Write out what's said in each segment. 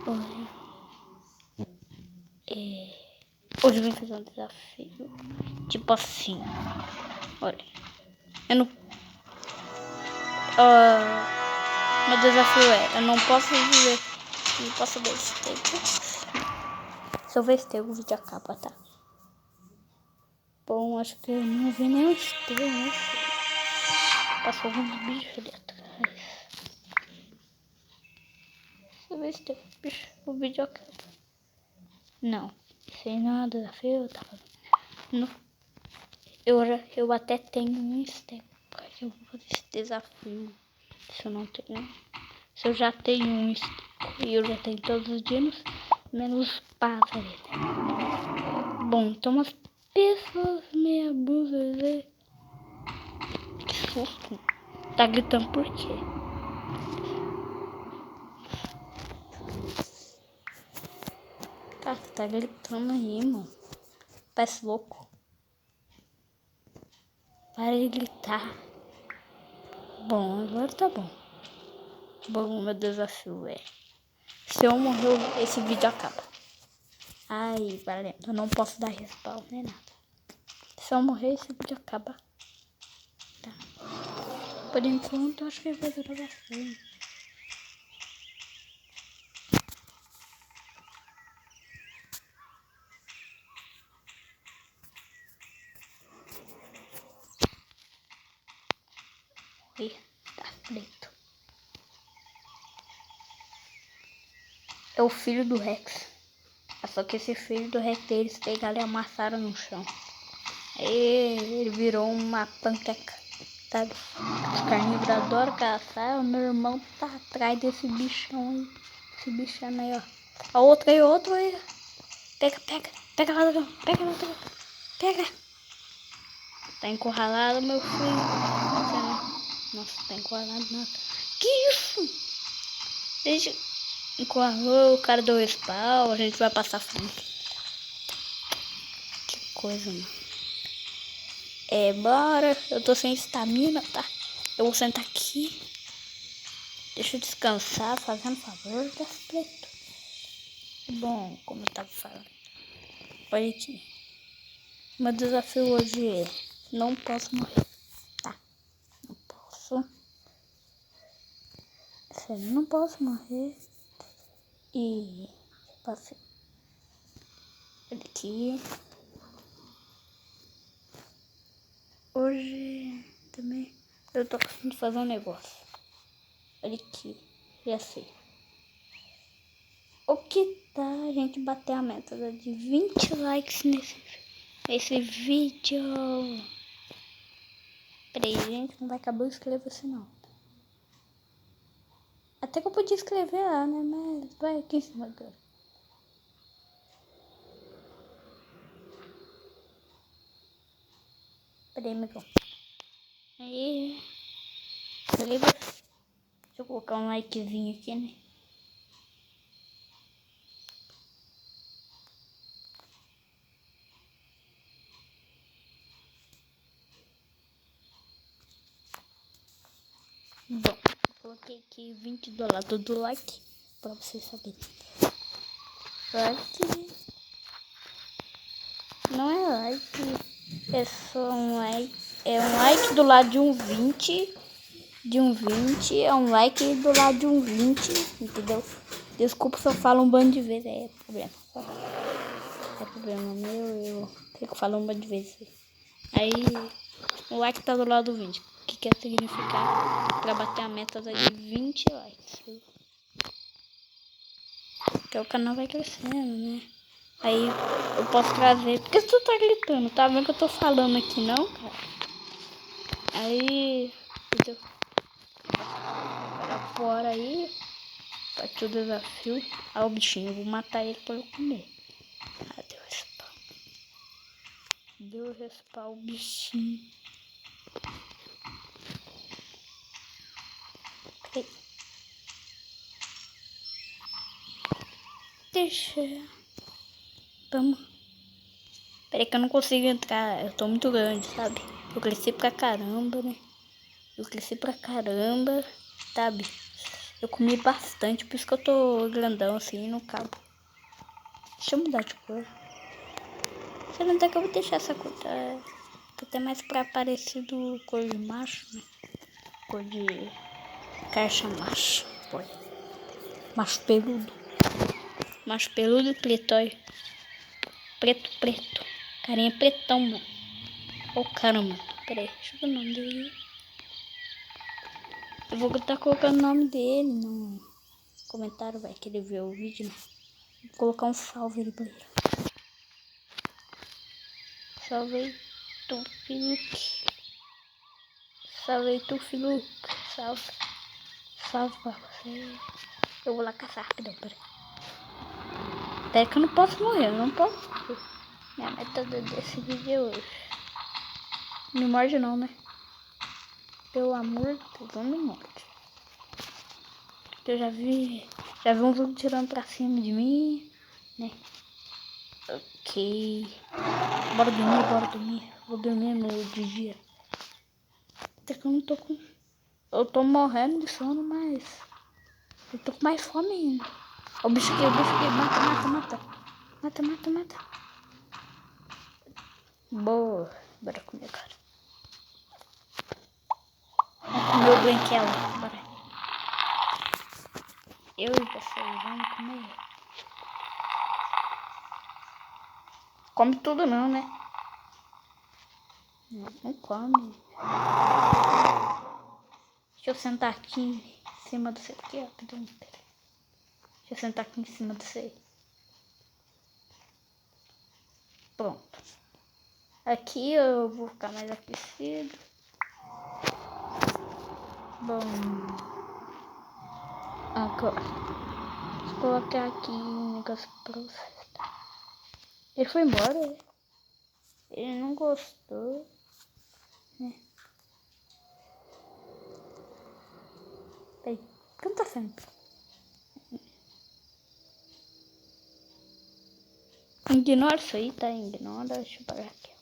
Oi. Hoje eu vim fazer um desafio. Tipo assim. Olha. Eu não. Meu desafio é: eu não posso viver. Não posso ver esse tempo. Se eu ver esse tempo, o vídeo acaba, tá? Bom, acho que eu não vi nenhum estilo, né? Passou alguns bichos ali atrás. Se eu ver esse tempo, bicho, o vídeo acaba. Não, sem nada, desafio, tá falando. Não. Eu até tenho um step, porque eu vou fazer esse desafio. Se eu não tenho. Se eu já tenho um step, e eu já tenho todos os dinos, menos pássaro. Bom, então umas pessoas meia abusas aí. Que susto. Tá gritando por quê? Cara, tá gritando aí, mano. Parece louco. Para de gritar. Bom, agora tá bom. Bom, meu desafio é: se eu morrer, esse vídeo acaba. Ai, valendo. Eu não posso dar respawn nem nada. Se eu morrer, esse vídeo acaba. Tá. Por enquanto, eu acho que vai durar bastante. Ih, tá preto. É o filho do Rex. Só que esse filho do Rex, eles pegaram e amassaram no chão. Aí ele virou uma panqueca, sabe? Os carnívoros adoram caçar. O meu irmão tá atrás desse bichão aí. Esse bichão aí, ó. A outra aí, outro aí. Pega, pega. Pega lá, pega lá, pega. Tá encurralado, meu filho. Nossa, tá encurralado nada. Que isso? Deixa. Encurralou, o cara deu respawn. A gente vai passar frente. Que coisa, mano. Bora. Eu tô sem estamina, tá? Eu vou sentar aqui. Deixa eu descansar, fazendo favor, tá preto. Bom, como eu tava falando. Olha aqui. Meu desafio hoje é: não posso morrer. Tá? Não posso. Sério, não posso morrer. E passei. Olha aqui. Hoje também eu tô conseguindo fazer um negócio. Olha aqui. E assim. O que tá a gente bater a meta de 20 likes nesse vídeo? Peraí, gente, não vai acabar de escrever assim não. Até que eu podia escrever lá, né? Mas vai aqui em cima agora. Peraí, amigão. Aí. Beleza? Deixa eu colocar um likezinho aqui, né? Bom, eu coloquei aqui $20 do like pra vocês saberem. Like não é like, é só um like. É um like do lado de um 20. De um 20 é um like do lado de um 20, entendeu? Desculpa se eu falo um bando de vezes, é problema. É problema meu, eu fico falando um bando de vezes. Aí o like tá do lado do 20. O que quer significar pra bater a meta de 20 likes. Porque o canal vai crescendo, né? Aí eu posso trazer. Por que tu tá gritando? Tá vendo que eu tô falando aqui, não, cara? Aí. Entendeu? Agora fora aí. Partiu o desafio. Ah, o bichinho. Eu vou matar ele pra eu comer. Ah, deu respawn. Deu respawn o bichinho. Peraí. Deixa. Vamos. Peraí que eu não consigo entrar. Eu tô muito grande, sabe? Eu cresci pra caramba, né? Sabe? Eu comi bastante, por isso que eu tô grandão assim no cabo. Deixa eu mudar de cor. Você não tá que eu vou deixar essa cor, tá até mais pra parecido cor de macho, né? Cor de caixa macho. Pô. Macho peludo. Macho peludo e preto, olha. Preto. Carinha pretão, mano. Ô, caramba. Pera aí, deixa eu ver o nome dele. Eu vou estar colocando o nome dele no comentário, vai que ele vê o vídeo, né? Vou colocar um salve ali pra ele. Salve aí, tu, Filuque. Salve. Salve pra você. Eu vou lá caçar rapidão, peraí. Até que eu não posso morrer, eu não posso. Minha meta desse vídeo é hoje. Não me morde não, né? Pelo amor de Deus, não me morde. Eu já vi um vulto tirando pra cima de mim, né? Ok. Bora dormir. Vou dormir no de dia. Até que eu não tô com... Eu tô morrendo de sono, mas... Eu tô com mais fome ainda. O bicho aqui. Mata. Boa. Bora comer, cara. Vamos comer o branquelo. Bora. Eu e você, vamos comer. Come tudo não, né? Não come. Deixa eu sentar aqui em cima do seu. Aqui, ó. Deixa eu sentar aqui em cima do seu. Pronto. Aqui eu vou ficar mais aquecido. Bom. Agora. Vou colocar aqui um negócio pra você. Ele foi embora. Ele não gostou. Né? Peraí. O que não tá saindo? Ignora isso aí, tá? Ignora. Deixa eu parar aqui.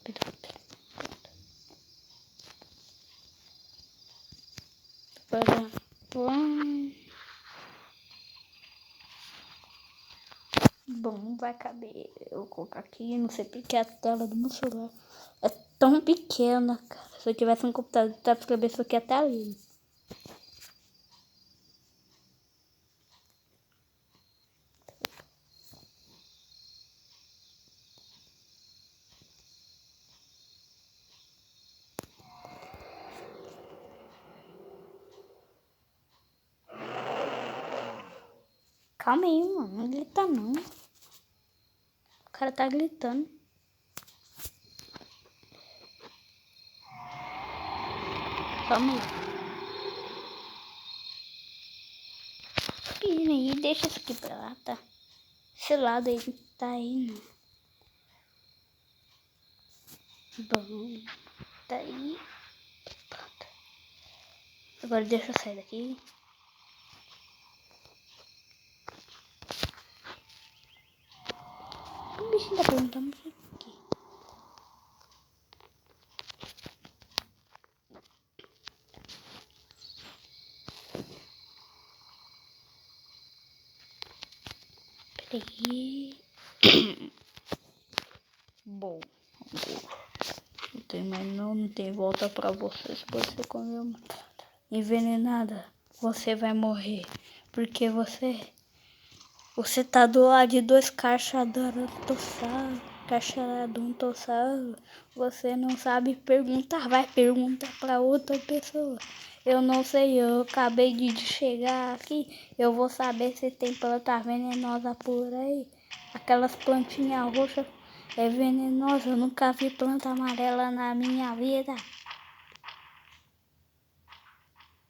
Bom, não vai caber. Eu vou colocar aqui. Não sei porque a tela do meu celular é tão pequena, cara. Se eu tivesse um computador, dá pra escrever isso aqui até ali. Calma aí, mano. Não grita não. O cara tá gritando. Calma aí. E deixa isso aqui pra lá, tá? Esse lado aí tá aí, né? Bom, tá aí. Pronto. Agora deixa eu sair daqui. O bichinho tá perguntando por quê. Peraí. Bom, não tem volta pra você. Se você comer uma envenenada, você vai morrer. Porque você tá do lado de dois caixadores tossados. Você não sabe perguntar, vai perguntar pra outra pessoa. Eu não sei, eu acabei de chegar aqui. Eu vou saber se tem planta venenosa por aí. Aquelas plantinhas roxas é venenosa. Eu nunca vi planta amarela na minha vida.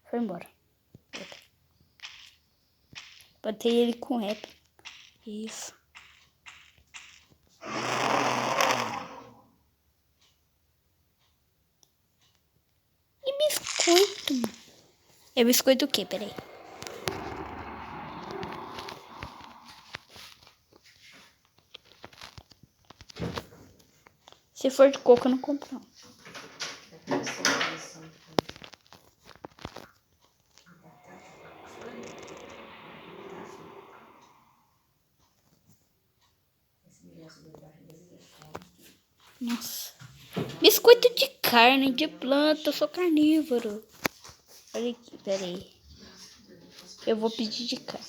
Foi embora. Botei ele com rap. Isso. E biscoito, mano. É biscoito o quê? Peraí. Se for de coco, eu não compro, não. Nossa. Biscoito de carne, de planta, eu sou carnívoro. Olha aqui, peraí. Eu vou pedir de carne.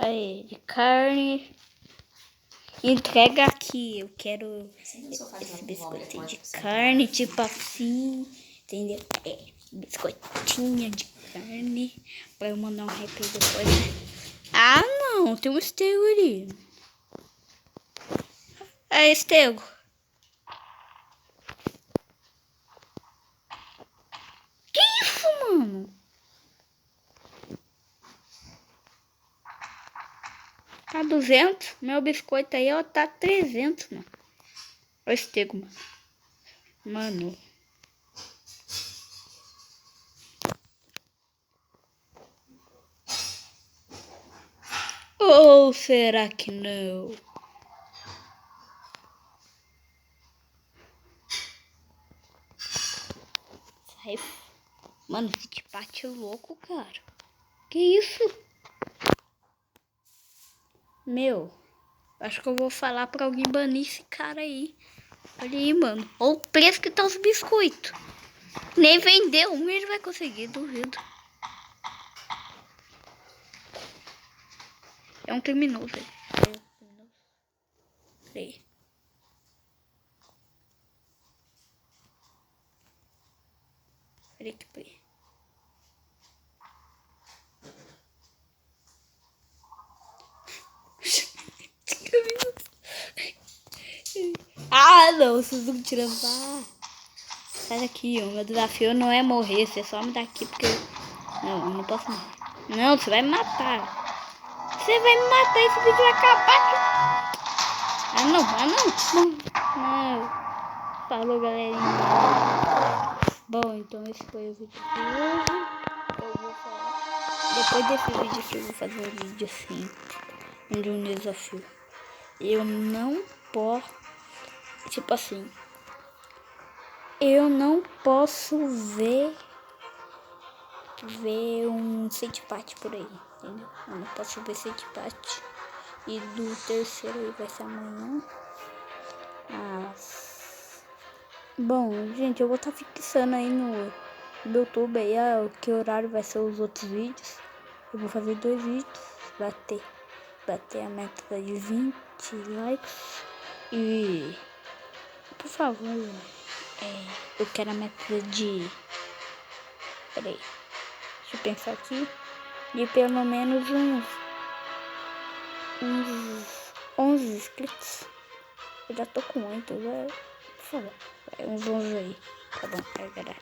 Aí, de carne. Entrega aqui. Eu quero esse biscoitinho de carne, tipo assim. Entendeu? Biscoitinho de carne. Pra eu mandar um rap depois. Ah, não. Tem um estego ali. É estego. Que isso, mano? Tá 200. Meu biscoito aí, ó, tá 300, mano. Olha o estego, mano. Mano. Ou será que não? Sai. Mano, esse Tipate é louco, cara. Que isso? Meu, acho que eu vou falar pra alguém banir esse cara aí. Olha aí, mano. Olha o preço que tá os biscoitos. Nem vendeu um, ele vai conseguir, duvido. É um criminoso, velho. Peraí. Peraí que peraí. Ah, não, vocês não tiram. Sai daqui, o meu desafio não é morrer, você só me dá aqui porque... Não, eu não posso morrer. Não, você vai me matar. Você vai me matar, esse vídeo vai acabar. Ah, não, não. Falou, galerinha. Bom, então esse foi o vídeo de hoje. Eu vou falar. Depois desse vídeo aqui, eu vou fazer um vídeo assim, de um desafio. Eu não posso... Tipo assim... Eu não posso ver um Setipate por aí, entendeu? Eu não posso ver Setipate. E do terceiro aí vai ser amanhã. Mas... Bom, gente, eu vou estar fixando aí no YouTube aí que horário vai ser os outros vídeos. Eu vou fazer 2 vídeos. Bater a meta de 20 likes. E... Por favor, eu quero a meta de... Peraí. Deixa eu pensar aqui. De pelo menos uns 11 inscritos. Eu já tô com 8, por favor. Uns 11 aí. Tá bom, galera.